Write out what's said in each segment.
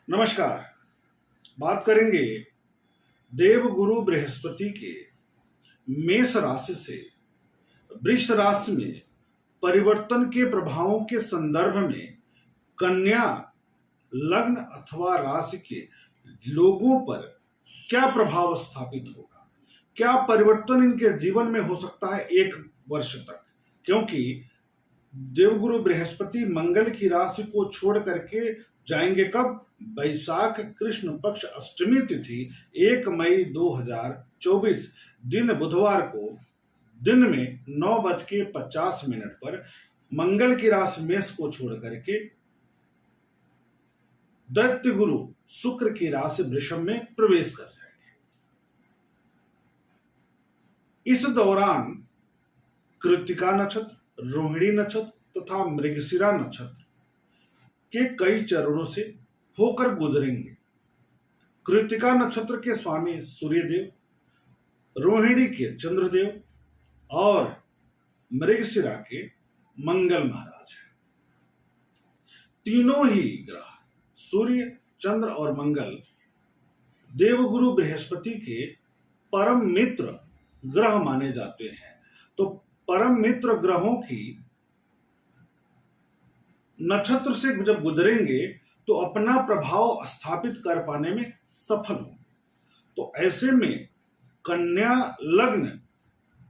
नमस्कार। बात करेंगे देवगुरु बृहस्पति के मेष राशि से वृष राशि में परिवर्तन के प्रभावों के संदर्भ में कन्या लग्न अथवा राशि के लोगों पर क्या प्रभाव स्थापित होगा, क्या परिवर्तन इनके जीवन में हो सकता है 1 वर्ष तक। क्योंकि देवगुरु बृहस्पति मंगल की राशि को छोड़ करके जाएंगे कब? वैशाख कृष्ण पक्ष अष्टमी तिथि 1 मई 2024 दिन बुधवार को दिन में 9:50 पर मंगल की राशि मेष को छोड़ करके दैत्य गुरु शुक्र की राशि वृषभ में प्रवेश कर जाएंगे। इस दौरान कृत्तिका नक्षत्र, रोहिणी नक्षत्र तथा मृगशिरा नक्षत्र के कई चरणों से होकर गुजरेंगे। कृत्तिका नक्षत्र के स्वामी सूर्यदेव, रोहिणी के चंद्रदेव और मृगशिरा के मंगल महाराज हैं। तीनों ही ग्रह सूर्य, चंद्र और मंगल देवगुरु बृहस्पति के परम मित्र ग्रह माने जाते हैं। तो परम मित्र ग्रहों की नक्षत्र से जब गुजरेंगे तो अपना प्रभाव स्थापित कर पाने में सफल होंगे। तो ऐसे में कन्या लग्न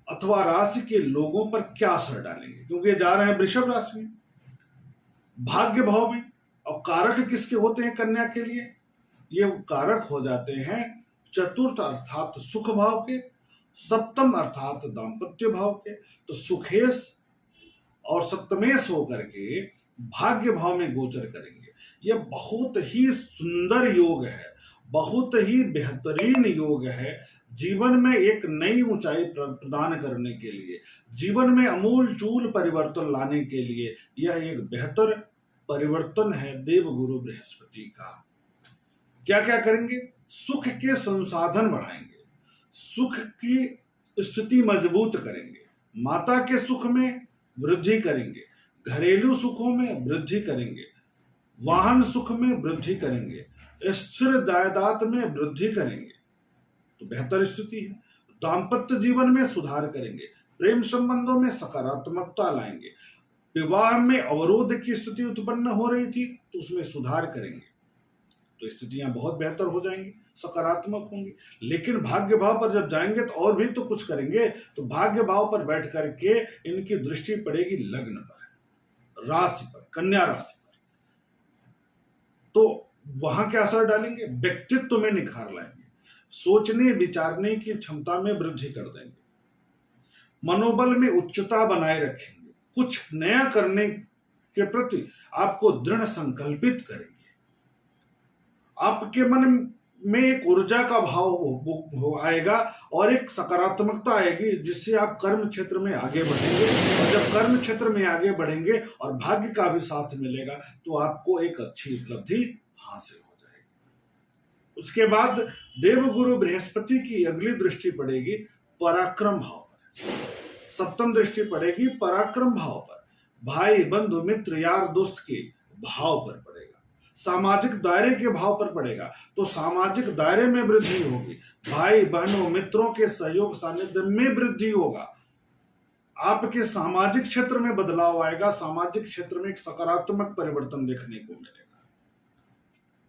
अथवा राशि के लोगों पर क्या असर डालेंगे, क्योंकि ये जा रहे हैं वृषभ राशि में, भाग्य भाव में। और कारक किसके होते हैं कन्या के लिए? ये कारक हो जाते हैं चतुर्थ अर्थात सुख भाव के, सप्तम अर्थात दाम्पत्य भाव के। तो सुखेश और सप्तमेश होकर के भाग्य भाव में गोचर करेंगे। यह बहुत ही सुंदर योग है, बहुत ही बेहतरीन योग है। जीवन में एक नई ऊंचाई प्रदान करने के लिए, जीवन में अमूल चूल परिवर्तन लाने के लिए यह एक बेहतर परिवर्तन है देवगुरु बृहस्पति का। क्या क्या करेंगे? सुख के संसाधन बढ़ाएंगे, सुख की स्थिति मजबूत करेंगे, माता के सुख में वृद्धि करेंगे, घरेलू सुखों में वृद्धि करेंगे, वाहन सुख में वृद्धि करेंगे, स्थिर जायदाद में वृद्धि करेंगे। तो बेहतर स्थिति है। दाम्पत्य जीवन में सुधार करेंगे, प्रेम संबंधों में सकारात्मकता लाएंगे, विवाह में अवरोध की स्थिति उत्पन्न हो रही थी तो उसमें सुधार करेंगे। तो स्थितियां बहुत बेहतर हो जाएंगी, सकारात्मक होंगी। लेकिन भाग्य भाव पर जब जाएंगे तो और भी तो कुछ करेंगे। तो भाग्य भाव पर बैठ करके इनकी दृष्टि पड़ेगी लग्न पर, राशि पर, कन्या राशि पर। तो वहां क्या असर डालेंगे? व्यक्तित्व में निखार लाएंगे, सोचने विचारने की क्षमता में वृद्धि कर देंगे, मनोबल में उच्चता बनाए रखेंगे, कुछ नया करने के प्रति आपको दृढ़ संकल्पित करेंगे। आपके मन में एक ऊर्जा का भाव आएगा और एक सकारात्मकता आएगी जिससे आप कर्म क्षेत्र में आगे बढ़ेंगे। और जब कर्म क्षेत्र में आगे बढ़ेंगे और भाग्य का भी साथ मिलेगा तो आपको एक अच्छी उपलब्धि हासिल हो जाएगी। उसके बाद देवगुरु बृहस्पति की अगली दृष्टि पड़ेगी पराक्रम भाव पर, सप्तम दृष्टि पड़ेगी पराक्रम भाव पर, भाई बंधु मित्र यार दोस्त के भाव पर पड़ेगा, सामाजिक दायरे के भाव पर पड़ेगा। तो सामाजिक दायरे में वृद्धि होगी, भाई बहनों मित्रों के सहयोग सानिध्य में वृद्धि होगा, आपके सामाजिक क्षेत्र में बदलाव आएगा, सामाजिक क्षेत्र में एक सकारात्मक परिवर्तन देखने को मिलेगा,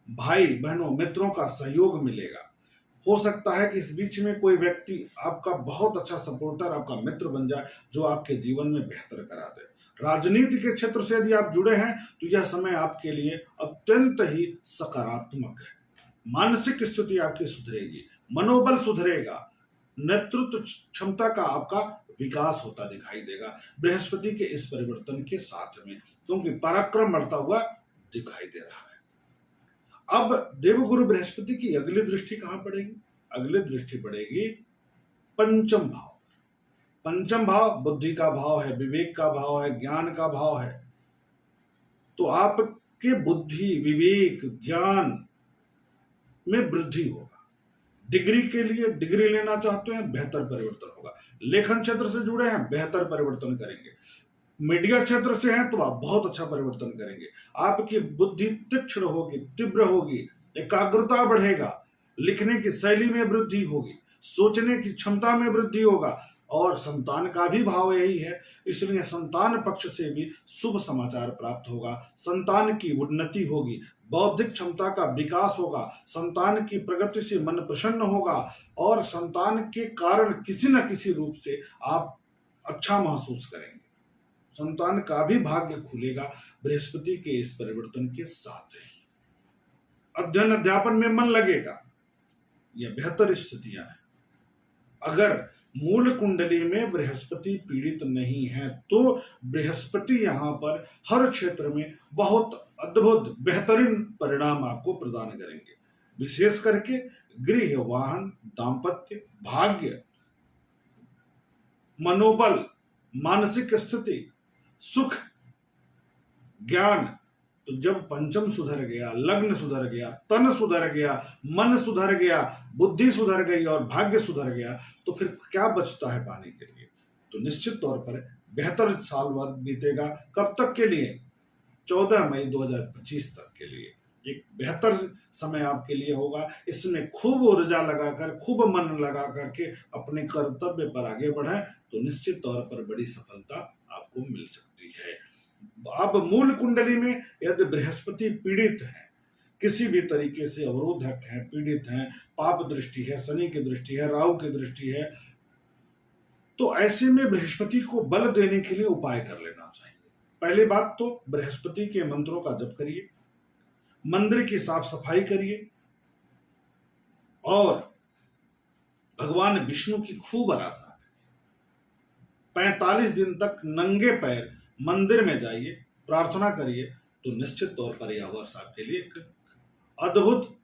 भाई बहनों मित्रों का सहयोग मिलेगा। हो सकता है कि इस बीच में कोई व्यक्ति आपका बहुत अच्छा सपोर्टर, आपका मित्र बन जाए जो आपके जीवन में बेहतर करा दे। राजनीति के क्षेत्र से यदि आप जुड़े हैं तो यह समय आपके लिए अत्यंत ही सकारात्मक है। मानसिक स्थिति आपकी सुधरेगी, मनोबल सुधरेगा, नेतृत्व क्षमता का आपका विकास होता दिखाई देगा बृहस्पति के इस परिवर्तन के साथ में, क्योंकि पराक्रम बढ़ता हुआ दिखाई दे रहा है। अब देवगुरु बृहस्पति की अगली दृष्टि कहां पड़ेगी? अगली दृष्टि पड़ेगी पंचम भाव। पंचम भाव बुद्धि का भाव है, विवेक का भाव है, ज्ञान का भाव है। तो आपके बुद्धि, विवेक, ज्ञान में वृद्धि होगा। डिग्री के लिए डिग्री लेना चाहते हैं, बेहतर परिवर्तन होगा। लेखन क्षेत्र से जुड़े हैं, बेहतर परिवर्तन करेंगे। मीडिया क्षेत्र से हैं तो आप बहुत अच्छा परिवर्तन करेंगे। आपकी बुद्धि तीक्ष्ण होगी, तीव्र होगी, एकाग्रता बढ़ेगा, लिखने की शैली में वृद्धि होगी, सोचने की क्षमता में वृद्धि होगा। और संतान का भी भाव यही है, इसलिए संतान पक्ष से भी शुभ समाचार प्राप्त होगा, संतान की उन्नति होगी, बौद्धिक क्षमता का विकास होगा, संतान की प्रगति से मन प्रसन्न होगा और संतान के कारण किसी न किसी रूप से आप अच्छा महसूस करेंगे। संतान का भी भाग्य खुलेगा बृहस्पति के इस परिवर्तन के साथ ही। अध्ययन अध्यापन में मन लगेगा, यह बेहतर स्थितियां हैं। अगर मूल कुंडली में बृहस्पति पीड़ित नहीं है तो बृहस्पति यहाँ पर हर क्षेत्र में बहुत अद्भुत बेहतरीन परिणाम आपको प्रदान करेंगे, विशेष करके गृह, वाहन, दाम्पत्य, भाग्य, मनोबल, मानसिक स्थिति, सुख, ज्ञान। तो जब पंचम सुधर गया, लग्न सुधर गया, तन सुधर गया, मन सुधर गया, बुद्धि सुधर गई और भाग्य सुधर गया, तो फिर क्या बचता है पाने के लिए? तो निश्चित तौर पर बेहतर साल बाद बीतेगा। कब तक के लिए? 14 मई 2025 तक के लिए एक बेहतर समय आपके लिए होगा। इसमें खूब ऊर्जा लगाकर, खूब मन लगा करके अपने कर्तव्य पर आगे बढ़ें तो निश्चित तौर पर बड़ी सफलता आपको मिल सकती है। अब मूल कुंडली में यदि बृहस्पति पीड़ित है, किसी भी तरीके से अवरोधक है, पीड़ित है, पाप दृष्टि है, शनि की दृष्टि है, राहु की दृष्टि है, तो ऐसे में बृहस्पति को बल देने के लिए उपाय कर लेना चाहिए। पहली बात तो बृहस्पति के मंत्रों का जप करिए, मंदिर की साफ सफाई करिए और भगवान विष्णु की खूब आराधना करिए। 45 दिन तक नंगे पैर मंदिर में जाइए, प्रार्थना करिए, तो निश्चित तौर पर यह वर्ष आपके लिए एक अद्भुत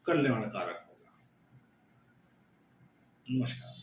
कल्याणकारक होगा। नमस्कार।